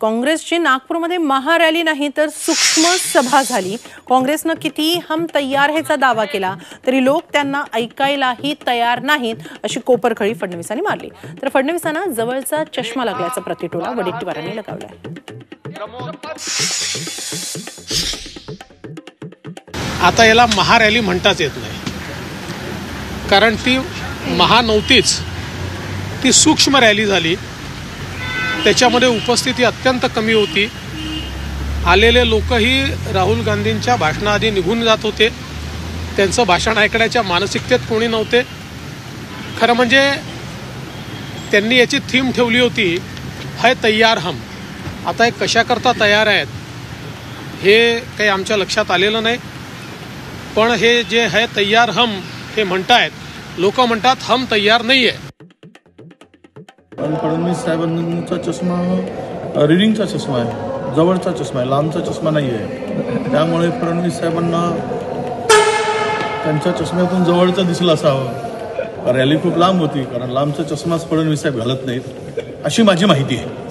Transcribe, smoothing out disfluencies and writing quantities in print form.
काँग्रेसची नागपूरमध्ये महारॅली नाही तर सूक्ष्म सभा झाली। काँग्रेसनं किती हम तयार हेचा दावा केला तरी लोक त्यांना ऐकायलाही तयार नाहीत अशी कोपरखळी फडणवीसांनी मारली। तर फडणवीसांना जवळचा चष्मा लागल्याचा प्रतिटोला वडेट्टीवारांनी लगावलाय। आता याला महारॅली म्हणताच येत नाही, कारण ती महा नव्हतीच, ती सूक्ष्म रॅली झाली। त्याच्यामध्ये उपस्थिती अत्यंत कमी होती। आलेले लोकही राहुल गांधींच्या भाषणाआधी निघून जात होते, त्यांचं भाषण ऐकण्याच्या मानसिकतेत कोणी नव्हते। खरं म्हणजे त्यांनी याची थीम ठेवली होती, है तैयार हम। आता हे कशाकरता तयार आहेत हे काही आमच्या लक्षात आलेलं नाही, पण हे जे है तैयार हम हे म्हणतायत, लोक म्हणतात हम तैयार नाही आहे। फडणवीस साहेबांचा चष्मा रिडिंगचा चष्मा आहे, जवळचा चष्मा आहे, लांबचा चष्मा नाही आहे। त्यामुळे फडणवीस साहेबांना त्यांच्या चष्म्यातून जवळचा दिसला असावं। रॅली खूप लांब होती, कारण लांबचा चष्माच फडणवीस साहेब घालत नाहीत अशी माझी माहिती आहे।